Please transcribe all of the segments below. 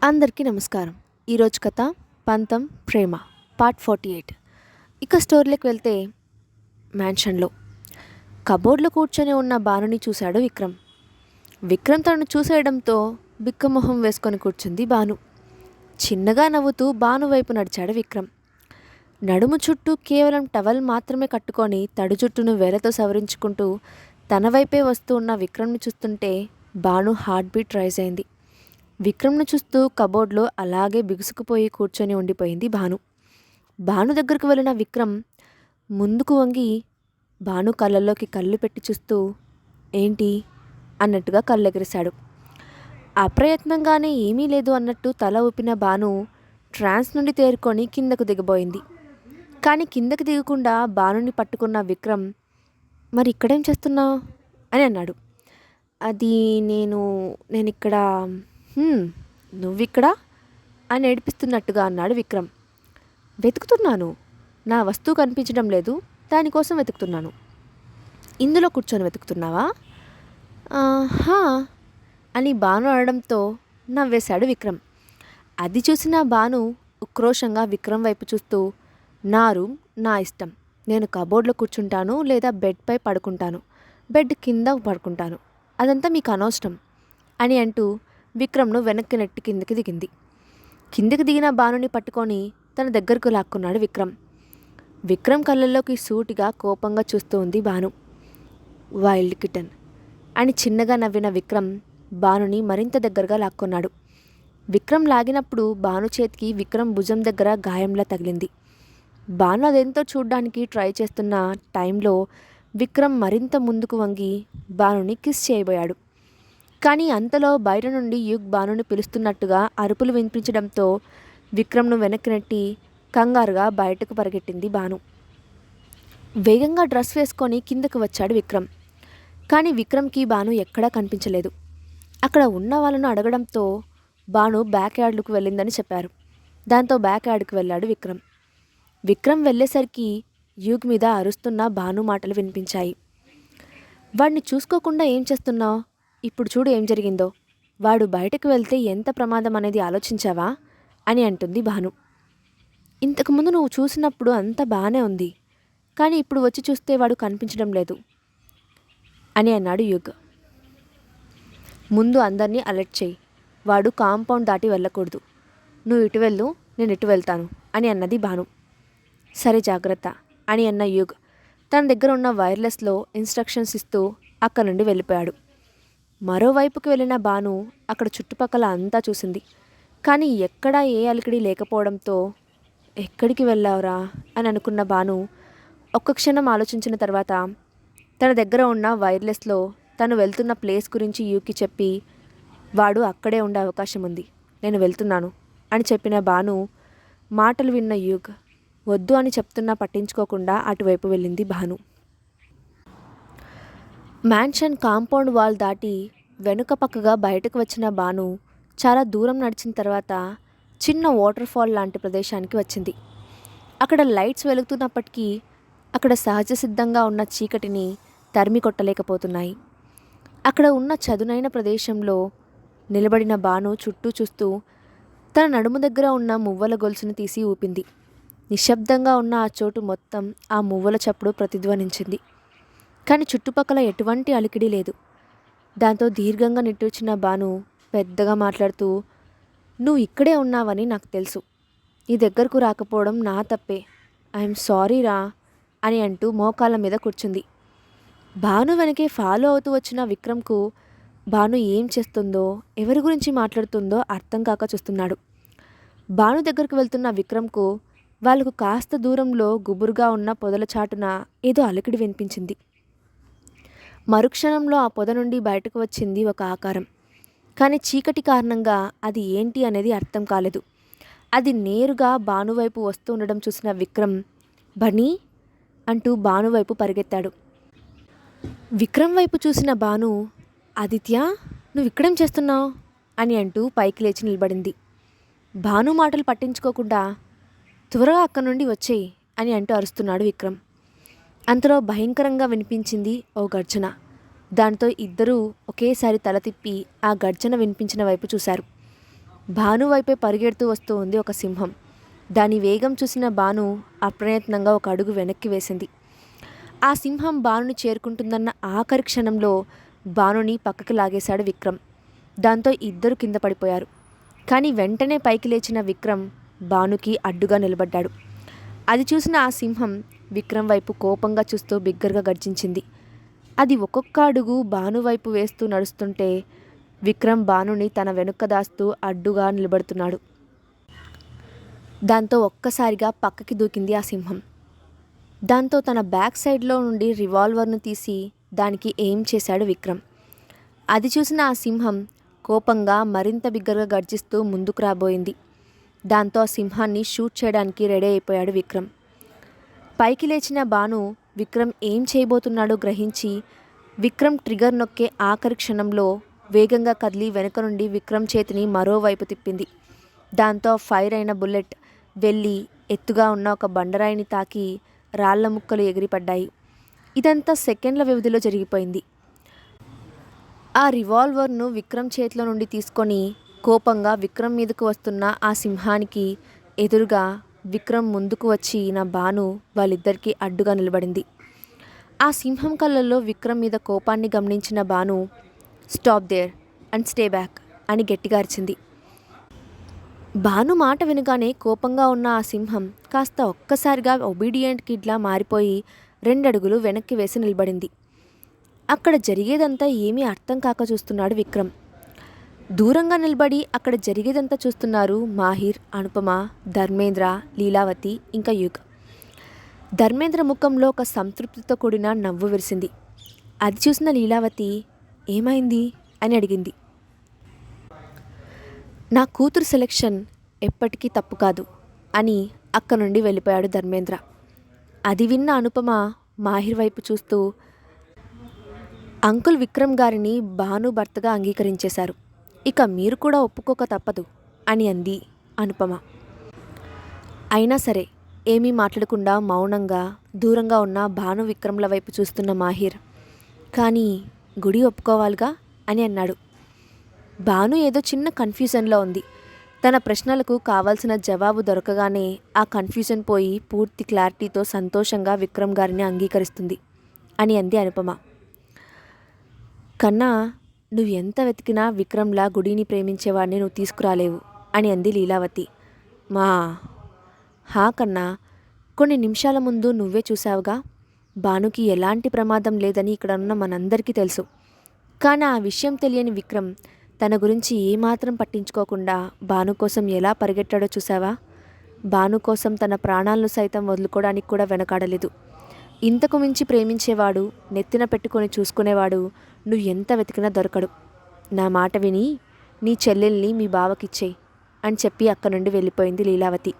అందరికీ నమస్కారం. ఈరోజు కథ పంతం ప్రేమ పార్ట్ 48. ఇక స్టోరీలోకి వెళ్తే మ్యాన్షన్లో కబోర్డ్లో కూర్చొని ఉన్న భానుని చూశాడు విక్రమ్. విక్రమ్ తనను చూసేయడంతో బిక్కమొహం వేసుకొని కూర్చుంది భాను. చిన్నగా నవ్వుతూ భాను వైపు నడిచాడు విక్రమ్. నడుము చుట్టూ కేవలం టవల్ మాత్రమే కట్టుకొని తడి జుట్టును వేలతో సవరించుకుంటూ తన వైపే వస్తూ ఉన్న విక్రమ్ని చూస్తుంటే భాను హార్ట్ బీట్ రైజ్ అయింది. విక్రమ్ను చూస్తూ కబోర్డ్లో అలాగే బిగుసుకుపోయి కూర్చొని ఉండిపోయింది భాను. భాను దగ్గరకు వెళ్ళిన విక్రమ్ ముందుకు వంగి భాను కళ్ళల్లోకి కళ్ళు పెట్టి చూస్తూ ఏంటి అన్నట్టుగా కళ్ళెగరేశాడు. అప్రయత్నంగానే ఏమీ లేదు అన్నట్టు తల ఊపిన భాను ట్రాన్స్ నుండి తేరుకొని కిందకు దిగబోయింది. కానీ కిందకి దిగకుండా భానుని పట్టుకున్న విక్రమ్ మరి ఇక్కడేం చేస్తున్నావు అని అన్నాడు. అది నేనిక్కడ నువ్విక్కడ అని ఏడిపిస్తున్నట్టుగా అన్నాడు విక్రమ్. వెతుకుతున్నాను, నా వస్తువు కనిపించడం లేదు, దానికోసం వెతుకుతున్నాను. ఇందులో కూర్చొని వెతుకుతున్నావా? హా అని భాను అనడంతో నవ్వేశాడు విక్రమ్. అది చూసిన భాను ఉక్రోషంగా విక్రమ్ వైపు చూస్తూ నా రూమ్ నా ఇష్టం, నేను కబోర్డ్లో కూర్చుంటాను లేదా బెడ్పై పడుకుంటాను, బెడ్ కింద పడుకుంటాను, అదంతా మీకు అనవసరం అని అంటూ విక్రమ్ను వెనక్కి నెట్టి కిందకి దిగింది. కిందకి దిగిన భానుని పట్టుకొని తన దగ్గరకు లాక్కున్నాడు విక్రమ్. విక్రమ్ కళ్ళల్లోకి సూటిగా కోపంగా చూస్తూ ఉంది భాను. వైల్డ్ కిటన్ అని చిన్నగా నవ్విన విక్రమ్ భానుని మరింత దగ్గరగా లాక్కున్నాడు. విక్రమ్ లాగినప్పుడు భాను చేతికి విక్రమ్ భుజం దగ్గర గాయంలా తగిలింది. భాను అదెంతో చూడ్డానికి ట్రై చేస్తున్న టైంలో విక్రమ్ మరింత ముందుకు వంగి భానుని కిస్ చేయబోయాడు. కానీ అంతలో బయట నుండి యుగ్ భానుని పిలుస్తున్నట్టుగా అరుపులు వినిపించడంతో విక్రమ్ను వెనక్కి నెట్టి కంగారుగా బయటకు పరిగెట్టింది భాను. వేగంగా డ్రెస్ వేసుకొని కిందకు వచ్చాడు విక్రమ్. కానీ విక్రమ్కి భాను ఎక్కడా కనిపించలేదు. అక్కడ ఉన్న వాళ్ళను అడగడంతో భాను బ్యాక్ యార్డ్కు వెళ్ళిందని చెప్పారు. దాంతో బ్యాక్ యార్డ్కి వెళ్ళాడు విక్రమ్. విక్రమ్ వెళ్ళేసరికి యుగ్ మీద అరుస్తున్న భాను మాటలు వినిపించాయి. వాడిని చూసుకోకుండా ఏం చేస్తున్నావు? ఇప్పుడు చూడు ఏం జరిగిందో, వాడు బయటకు వెళ్తే ఎంత ప్రమాదం అనేది ఆలోచించావా అని అంటుంది భాను. ఇంతకుముందు నువ్వు చూసినప్పుడు అంతా బాగానే ఉంది, కానీ ఇప్పుడు వచ్చి చూస్తే వాడు కనిపించడం లేదు అని అన్నాడు యుగ్. ముందు అందరినీ అలర్ట్ చేయి, వాడు కాంపౌండ్ దాటి వెళ్ళకూడదు, నువ్వు ఇటు వెళ్ళు, నేను ఇటు వెళ్తాను అని అన్నది భాను. సరే జాగ్రత్త అని అన్న యుగ్ తన దగ్గర ఉన్న వైర్లెస్లో ఇన్స్ట్రక్షన్స్ ఇస్తూ అక్కడి నుండి వెళ్ళిపోయాడు. మరోవైపుకి వెళ్ళిన భాను అక్కడ చుట్టుపక్కల అంతా చూసింది. కానీ ఎక్కడా ఏ అలికిడి లేకపోవడంతో ఎక్కడికి వెళ్ళావురా అని అనుకున్న భాను ఒక్క క్షణం ఆలోచించిన తర్వాత తన దగ్గర ఉన్న వైర్లెస్లో తను వెళ్తున్న ప్లేస్ గురించి యూకి చెప్పి వాడు అక్కడే ఉండే అవకాశం ఉంది, నేను వెళ్తున్నాను అని చెప్పిన భాను మాటలు విన్న యుగ్ వద్దు అని చెప్తున్నా పట్టించుకోకుండా అటువైపు వెళ్ళింది భాను. మ్యాన్షన్ కాంపౌండ్ వాల్ దాటి వెనుక పక్కగా బయటకు వచ్చిన భాను చాలా దూరం నడిచిన తర్వాత చిన్న వాటర్ ఫాల్ లాంటి ప్రదేశానికి వచ్చింది. అక్కడ లైట్స్ వెలుగుతున్నప్పటికీ అక్కడ సహజ సిద్ధంగా ఉన్న చీకటిని తరిమి కొట్టలేకపోతున్నాయి. అక్కడ ఉన్న చదునైన ప్రదేశంలో నిలబడిన భాను చుట్టూ చూస్తూ తన నడుము దగ్గర ఉన్న మువ్వల గొలుసును తీసి ఊపింది. నిశ్శబ్దంగా ఉన్న ఆ చోటు మొత్తం ఆ మువ్వల చప్పుడు ప్రతిధ్వనించింది. కానీ చుట్టుపక్కల ఎటువంటి అలికిడి లేదు. దాంతో దీర్ఘంగా నిట్టూర్చిన భాను పెద్దగా మాట్లాడుతూ నువ్వు ఇక్కడే ఉన్నావని నాకు తెలుసు, నీ దగ్గరకు రాకపోవడం నా తప్పే, ఐఎమ్ సారీ రా అని అంటూ మోకాళ్ళ మీద కూర్చుంది. భాను వెనకే ఫాలో అవుతూ వచ్చిన విక్రమ్కు భాను ఏం చేస్తుందో ఎవరి గురించి మాట్లాడుతుందో అర్థం కాక చూస్తున్నాడు. భాను దగ్గరకు వెళ్తున్న విక్రమ్కు వాళ్ళకు కాస్త దూరంలో గుబురుగా ఉన్న పొదల చాటున ఏదో అలికిడి వినిపించింది. మరుక్షణంలో ఆ పొద నుండి బయటకు వచ్చింది ఒక ఆకారం. కానీ చీకటి కారణంగా అది ఏంటి అనేది అర్థం కాలేదు. అది నేరుగా భానువైపు వస్తూ ఉండడం చూసిన విక్రమ్ బన్నీ అంటూ భానువైపు పరిగెత్తాడు. విక్రమ్ వైపు చూసిన భాను ఆదిత్య నువ్వు ఇక్కడేం చేస్తున్నావు అని అంటూ పైకి లేచి నిలబడింది. భాను మాటలు పట్టించుకోకుండా త్వరగా అక్కడి నుండి వచ్చేయి అని అంటూ అరుస్తున్నాడు విక్రమ్. అంతలో భయంకరంగా వినిపించింది ఓ గర్జన. దాంతో ఇద్దరూ ఒకేసారి తల తిప్పి ఆ గర్జన వినిపించిన వైపు చూశారు. భాను వైపే పరిగెడుతూ వస్తూ ఉంది ఒక సింహం. దాని వేగం చూసిన భాను అప్రయత్నంగా ఒక అడుగు వెనక్కి వేసింది. ఆ సింహం భానుని చేరుకుంటుందన్న ఆఖరి క్షణంలో భానుని పక్కకి లాగేశాడు విక్రమ్. దాంతో ఇద్దరు కింద పడిపోయారు. కానీ వెంటనే పైకి లేచిన విక్రమ్ భానుకి అడ్డుగా నిలబడ్డాడు. అది చూసిన ఆ సింహం విక్రమ్ వైపు కోపంగా చూస్తూ బిగ్గరగా గర్జించింది. అది ఒక్కొక్క అడుగు భాను వైపు వేస్తూ నడుస్తుంటే విక్రమ్ భానుని తన వెనుక దాస్తూ అడ్డుగా నిలబడుతున్నాడు. దాంతో ఒక్కసారిగా పక్కకి దూకింది ఆ సింహం. దాంతో తన బ్యాక్ సైడ్లో నుండి రివాల్వర్ను తీసి దానికి ఎయిమ్ చేశాడు విక్రమ్. అది చూసిన ఆ సింహం కోపంగా మరింత బిగ్గరగా గర్జిస్తూ ముందుకు రాబోయింది. దాంతో ఆ సింహాన్ని షూట్ చేయడానికి రెడీ అయిపోయాడు విక్రమ్. పైకి లేచిన భాను విక్రమ్ ఏం చేయబోతున్నాడో గ్రహించి విక్రమ్ ట్రిగర్ నొక్కే ఆఖరి క్షణంలో వేగంగా కదిలి వెనుక నుండి విక్రమ్ చేతిని మరోవైపు తిప్పింది. దాంతో ఫైర్ అయిన బుల్లెట్ వెళ్ళి ఎత్తుగా ఉన్న ఒక బండరాయిని తాకి రాళ్ల ముక్కలు ఎగిరిపడ్డాయి. ఇదంతా సెకండ్ల వ్యవధిలో జరిగిపోయింది. ఆ రివాల్వర్ను విక్రమ్ చేతిలో నుండి తీసుకొని కోపంగా విక్రమ్ మీదకు వస్తున్న ఆ సింహానికి ఎదురుగా విక్రమ్ ముందుకు వచ్చి నా భాను వాళ్ళిద్దరికీ అడ్డుగా నిలబడింది. ఆ సింహం కళ్ళల్లో విక్రమ్ మీద కోపాన్ని గమనించిన Bhanu stop there and stay back అని గట్టిగా అరిచింది. భాను మాట వినగానే కోపంగా ఉన్న ఆ సింహం కాస్త ఒక్కసారిగా ఒబీడియంట్ కిడ్లా మారిపోయి 2 అడుగులు వెనక్కి వేసి నిలబడింది. అక్కడ జరిగేదంతా ఏమీ అర్థం కాక చూస్తున్నాడు విక్రమ్. దూరంగా నిలబడి అక్కడ జరిగేదంతా చూస్తున్నారు మాహిర్, అనుపమ, ధర్మేంద్ర, లీలావతి ఇంకా యుగ్. ధర్మేంద్ర ముఖంలో ఒక సంతృప్తితో కూడిన నవ్వు విరిసింది. అది చూసిన లీలావతి ఏమైంది అని అడిగింది. నా కూతురు సెలెక్షన్ ఎప్పటికీ తప్పు కాదు అని అక్క నుండి వెళ్ళిపోయాడు ధర్మేంద్ర. అది విన్న అనుపమ మాహిర్ వైపు చూస్తూ అంకుల్ విక్రమ్ గారిని భాను భర్తగా అంగీకరించేశారు. ఇక మీరు కూడా ఒప్పుకోక తప్పదు అని అంది అనుపమ. అయినా సరే ఏమీ మాట్లాడకుండా మౌనంగా దూరంగా ఉన్న భాను విక్రమ్ల వైపు చూస్తున్న మాహిర్ కానీ గుడి ఒప్పుకోవాలిగా అని అన్నాడు. భాను ఏదో చిన్న కన్ఫ్యూజన్లో ఉంది. తన ప్రశ్నలకు కావాల్సిన జవాబు దొరకగానే ఆ కన్ఫ్యూజన్ పోయి పూర్తి క్లారిటీతో సంతోషంగా విక్రమ్ గారిని అంగీకరిస్తుంది అని అంది అనుపమ. కన్నా నువ్వు ఎంత వెతికినా విక్రమ్లా గుడిని ప్రేమించేవాడిని నువ్వు తీసుకురాలేవు అని అంది లీలావతి. మా హా కన్నా, కొన్ని నిమిషాల ముందు నువ్వే చూసావుగా, భానుకి ఎలాంటి ప్రమాదం లేదని ఇక్కడ ఉన్న మనందరికీ తెలుసు. కానీ ఆ విషయం తెలియని విక్రమ్ తన గురించి ఏమాత్రం పట్టించుకోకుండా భాను కోసం ఎలా పరిగెట్టాడో చూసావా. భాను కోసం తన ప్రాణాలను సైతం వదులుకోవడానికి కూడా వెనకాడలేదు. ఇంతకు మించి ప్రేమించేవాడు, నెత్తిన పెట్టుకొని చూసుకునేవాడు నువ్వు ఎంత వెతికినా దొరకడు. నా మాట విని నీ చెల్లెల్ని మీ బావకిచ్చేయి అని చెప్పి అక్కడి నుండి వెళ్ళిపోయింది లీలావతి.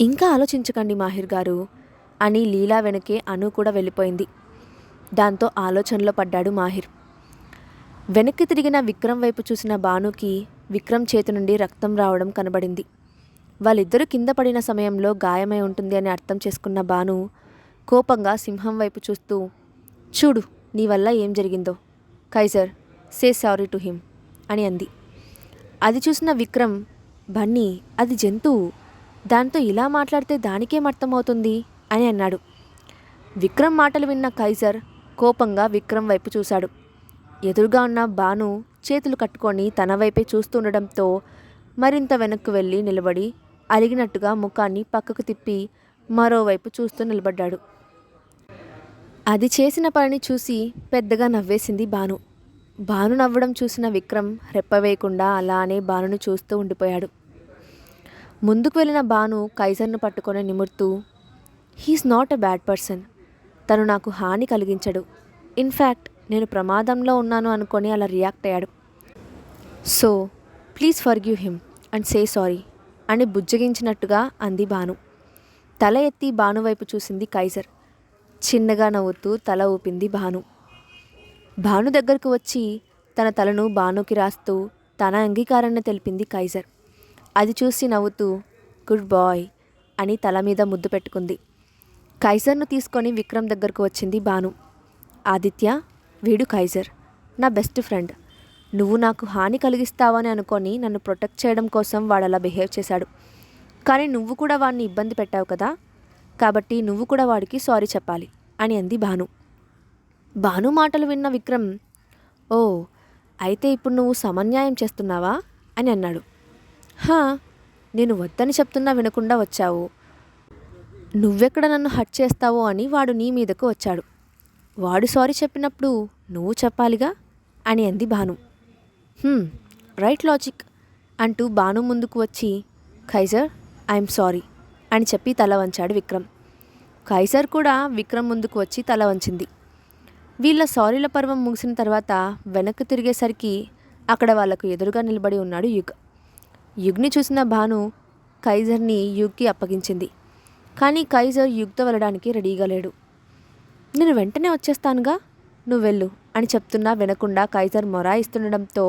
ఇంకా ఆలోచించకండి మాహిర్ గారు అని లీలా వెనకే అను కూడా వెళ్ళిపోయింది. దాంతో ఆలోచనలో పడ్డాడు మాహిర్. వెనక్కి తిరిగిన విక్రమ్ వైపు చూసిన భానుకి విక్రమ్ చేతి నుండి రక్తం రావడం కనబడింది. వాళ్ళిద్దరూ కింద పడిన సమయంలో గాయమై ఉంటుంది అని అర్థం చేసుకున్న భాను కోపంగా సింహం వైపు చూస్తూ చూడు నీ వల్ల ఏం జరిగిందో, Kaiser say sorry to him అని అంది. అది చూసిన విక్రమ్ బన్నీ అది జంతువు, దాంతో ఇలా మాట్లాడితే దానికేం అర్థమవుతుంది అని అన్నాడు. విక్రమ్ మాటలు విన్న కైజర్ కోపంగా విక్రమ్ వైపు చూశాడు. ఎదురుగా ఉన్న భాను చేతులు కట్టుకొని తన వైపే చూస్తుండడంతో మరింత వెనక్కు వెళ్ళి నిలబడి అలిగినట్టుగా ముఖాన్ని పక్కకు తిప్పి మరోవైపు చూస్తూ నిలబడ్డాడు. అది చేసిన పనిని చూసి పెద్దగా నవ్వేసింది భాను. భాను నవ్వడం చూసిన విక్రమ్ రెప్పవేయకుండా అలానే భానును చూస్తూ ఉండిపోయాడు. ముందుకు వెళ్ళిన భాను కైజర్ను పట్టుకొని నిమురుతూ he's not a bad person, తను నాకు హాని కలిగించడు, ఇన్ఫ్యాక్ట్ నేను ప్రమాదంలో ఉన్నాను అనుకొని అలా రియాక్ట్ అయ్యాడు. So please forgive him and say sorry అని బుజ్జగించినట్టుగా అంది భాను. తల ఎత్తి భాను వైపు చూసింది కైజర్. చిన్నగా నవ్వుతూ తల ఊపింది భాను. భాను దగ్గరకు వచ్చి తన తలను భానుకి రాస్తూ తన అంగీకారాన్ని తెలిపింది కైజర్. అది చూసి నవ్వుతూ గుడ్ బాయ్ అని తల మీద ముద్దు పెట్టుకుంది. కైజర్ను తీసుకొని విక్రమ్ దగ్గరకు వచ్చింది భాను. ఆదిత్య, వీడు కైజర్, నా బెస్ట్ ఫ్రెండ్. నువ్వు నాకు హాని కలిగిస్తావని అనుకొని నన్ను ప్రొటెక్ట్ చేయడం కోసం వాడు అలా బిహేవ్ చేశాడు. కానీ నువ్వు కూడా వాడిని ఇబ్బంది పెట్టావు కదా, కాబట్టి నువ్వు కూడా వాడికి సారీ చెప్పాలి అని అంది భాను. భాను మాటలు విన్న విక్రమ్, ఓ అయితే ఇప్పుడు నువ్వు సమన్యాయం చేస్తున్నావా అని అన్నాడు. హా, నేను వద్దని చెప్తున్నా వినకుండా వచ్చావు. నువ్వెక్కడ నన్ను హర్ట్ చేస్తావో అని వాడు నీ మీదకు వచ్చాడు. వాడు సారీ చెప్పినప్పుడు నువ్వు చెప్పాలిగా అని అంది భాను. రైట్ లాజిక్ అంటూ భాను ముందుకు వచ్చి, ఖైజర్ ఐఎమ్ సారీ అని చెప్పి తల వంచాడు విక్రమ్. ఖైజర్ కూడా విక్రమ్ ముందుకు వచ్చి తల వంచింది. వీళ్ళ సారీల పర్వం ముగిసిన తర్వాత వెనక్కి తిరిగేసరికి అక్కడ వాళ్లకు ఎదురుగా నిలబడి ఉన్నాడు యుగ్. యుగ్ని చూసిన భాను ఖైజర్ని యుగ్కి అప్పగించింది. కానీ ఖైజర్ యుగ్తో వెళ్ళడానికి రెడీగా లేడు. నేను వెంటనే వచ్చేస్తానుగా, నువ్వు వెళ్ళు అని చెప్తున్నా వినకుండా ఖైజర్ మొరాయిస్తుండడంతో,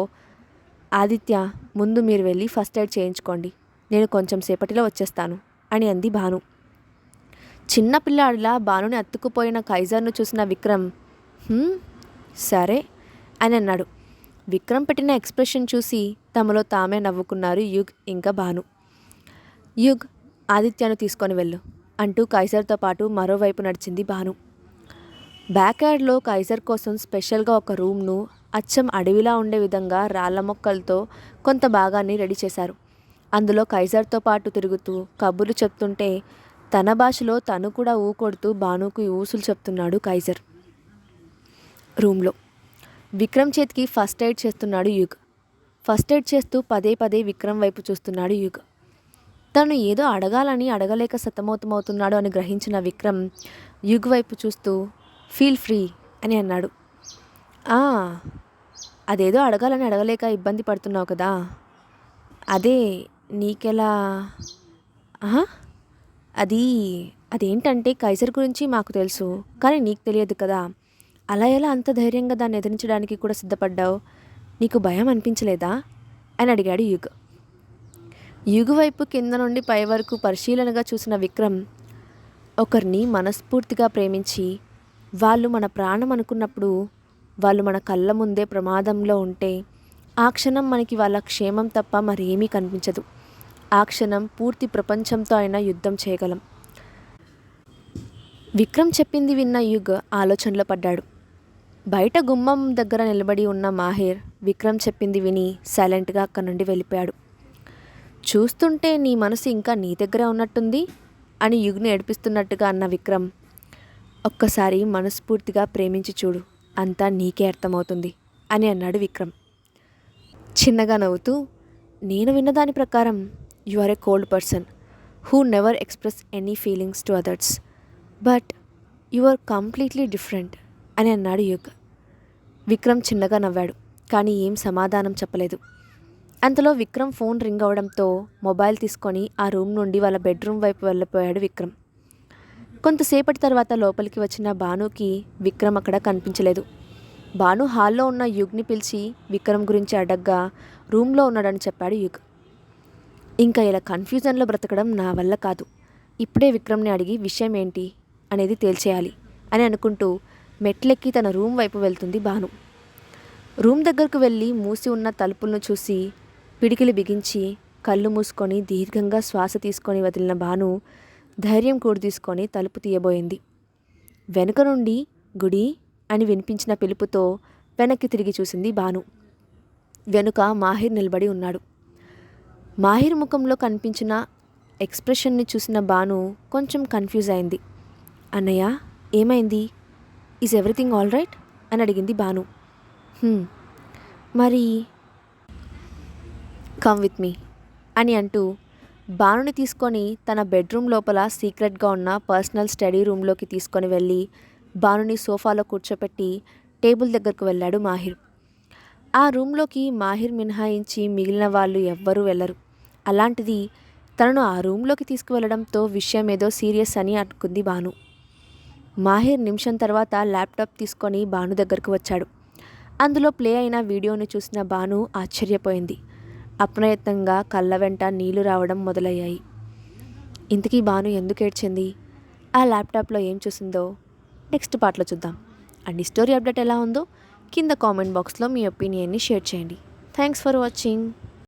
ఆదిత్య ముందు మీరు వెళ్ళి ఫస్ట్ ఎయిడ్ చేయించుకోండి, నేను కొంచెం సేపటిలో వచ్చేస్తాను అని అంది భాను. చిన్న పిల్లాడిలా భానుని అత్తుకుపోయిన ఖైజర్ను చూసిన విక్రమ్, సరే అని అన్నాడు. విక్రమ్ పెట్టిన ఎక్స్ప్రెషన్ చూసి తమలో తామే నవ్వుకున్నారు యుగ్ ఇంకా భాను. యుగ్, ఆదిత్యను తీసుకొని వెళ్ళు అంటూ ఖైజర్తో పాటు మరోవైపు నడిచింది భాను. బ్యాక్ యార్డ్లో ఖైజర్ కోసం స్పెషల్గా ఒక రూమ్ను అచ్చం అడవిలా ఉండే విధంగా రాళ్ల మొక్కలతో కొంత భాగాన్ని రెడీ చేశారు. అందులో ఖైజర్తో పాటు తిరుగుతూ కబుర్లు చెప్తుంటే తన భాషలో తను కూడా ఊకొడుతూ భానుకు ఊసులు చెప్తున్నాడు ఖైజర్. రూమ్లో విక్రమ్ చేతికి ఫస్ట్ ఎయిడ్ చేస్తున్నాడు యుగ్. ఫస్ట్ ఎయిడ్ చేస్తూ పదే పదే విక్రమ్ వైపు చూస్తున్నాడు యుగ్. తను ఏదో అడగాలని అడగలేక సతమతమవుతున్నాడు అని గ్రహించిన విక్రమ్ యుగ్ వైపు చూస్తూ, ఫీల్ ఫ్రీ అని అన్నాడు. అదేదో అడగాలని అడగలేక ఇబ్బంది పడుతున్నావు కదా, అదే నీకెలా? అదేంటంటే ఖైజర్ గురించి మాకు తెలుసు, కానీ నీకు తెలియదు కదా, అలా ఎలా అంత ధైర్యంగా దాన్ని ఎదిరించడానికి కూడా సిద్ధపడ్డావు? నీకు భయం అనిపించలేదా అని అడిగాడు యుగ్. యుగ్ వైపు కింద నుండి పై వరకు పరిశీలనగా చూసిన విక్రమ్, ఒకరిని మనస్ఫూర్తిగా ప్రేమించి వాళ్ళు మన ప్రాణం అనుకున్నప్పుడు వాళ్ళు మన కళ్ళ ముందే ప్రమాదంలో ఉంటే ఆ క్షణం మనకి వాళ్ళ క్షేమం తప్ప మరేమీ కనిపించదు. ఆ క్షణం పూర్తి ప్రపంచంతో అయినా యుద్ధం చేయగలం. విక్రమ్ చెప్పింది విన్న యుగ్ ఆలోచనలో పడ్డాడు. బయట గుమ్మం దగ్గర నిలబడి ఉన్న మాహిర్ విక్రమ్ చెప్పింది విని సైలెంట్గా అక్కడి నుండి వెళ్ళిపోయాడు. చూస్తుంటే నీ మనసు ఇంకా నీ దగ్గర ఉన్నట్టుంది అని యుగ్ని ఏడిపిస్తున్నట్టుగా అన్న విక్రమ్, ఒక్కసారి మనస్ఫూర్తిగా ప్రేమించి చూడు, అంతా నీకే అర్థమవుతుంది అని అన్నాడు విక్రమ్. చిన్నగా నవ్వుతూ, నేను విన్నదాని ప్రకారం you are a cold person who never express any feelings to others, but you are completely different అని అన్నాడు యుగ్. విక్రమ్ చిన్నగా నవ్వాడు, కానీ ఏం సమాధానం చెప్పలేదు. అంతలో విక్రమ్ ఫోన్ రింగ్ అవడంతో మొబైల్ తీసుకొని ఆ రూమ్ నుండి వాళ్ళ బెడ్రూమ్ వైపు వెళ్ళిపోయాడు విక్రమ్. కొంతసేపటి తర్వాత లోపలికి వచ్చిన భానుకి విక్రమ్ అక్కడ కనిపించలేదు. భాను హాల్లో ఉన్న యుగ్ని పిలిచి విక్రమ్ గురించి అడగ్గా రూమ్లో ఉన్నాడని చెప్పాడు యుగ్. ఇంకా ఇలా కన్ఫ్యూజన్లో బ్రతకడం నా వల్ల కాదు, ఇప్పుడే విక్రమ్ని అడిగి విషయం ఏంటి అనేది తేల్చేయాలి అని అనుకుంటూ మెట్లెక్కి తన రూమ్ వైపు వెళ్తుంది భాను. రూమ్ దగ్గరకు వెళ్ళి మూసి ఉన్న తలుపులను చూసి పిడికిలి బిగించి కళ్ళు మూసుకొని దీర్ఘంగా శ్వాస తీసుకొని వదిలిన భాను ధైర్యం కూడి తీసుకొని తలుపు తీయబోయింది. వెనుక నుండి గుడి అని వినిపించిన పిలుపుతో వెనక్కి తిరిగి చూసింది భాను. వెనుక మాహిర్ నిలబడి ఉన్నాడు. మాహిర్ ముఖంలో కనిపించిన ఎక్స్ప్రెషన్ని చూసిన భాను కొంచెం కన్ఫ్యూజ్ అయింది. అన్నయ్య, ఏమైంది? ఈజ్ ఎవ్రీథింగ్ ఆల్ రైట్ అని అడిగింది భాను. మరి కమ్ విత్ మీ అని అంటూ భానుని తీసుకొని తన బెడ్రూమ్ లోపల సీక్రెట్గా ఉన్న పర్సనల్ స్టడీ రూమ్లోకి తీసుకొని వెళ్ళి భానుని సోఫాలో కూర్చోపెట్టి టేబుల్ దగ్గరకు వెళ్ళాడు మాహిర్. ఆ రూమ్లోకి మాహిర్ మినహాయించి మిగిలిన వాళ్ళు ఎవ్వరూ వెళ్ళరు. అలాంటిది తనను ఆ రూమ్లోకి తీసుకువెళ్ళడంతో విషయం ఏదో సీరియస్ అని అనుకుంది భాను. మాహిర్ నిమిషం తర్వాత ల్యాప్టాప్ తీసుకొని భాను దగ్గరకు వచ్చాడు. అందులో ప్లే అయిన వీడియోను చూసిన భాను ఆశ్చర్యపోయింది. అప్రయత్నంగా కళ్ళ వెంట నీళ్లు రావడం మొదలయ్యాయి. ఇంతకీ భాను ఎందుకు ఏడ్చింది, ఆ ల్యాప్టాప్లో ఏం చూసిందో నెక్స్ట్ పార్ట్లో చూద్దాం. అండ్ ఈ స్టోరీ అప్డేట్ ఎలా ఉందో కింద కామెంట్ బాక్స్లో మీ ఒపీనియన్ని షేర్ చేయండి. Thanks for watching.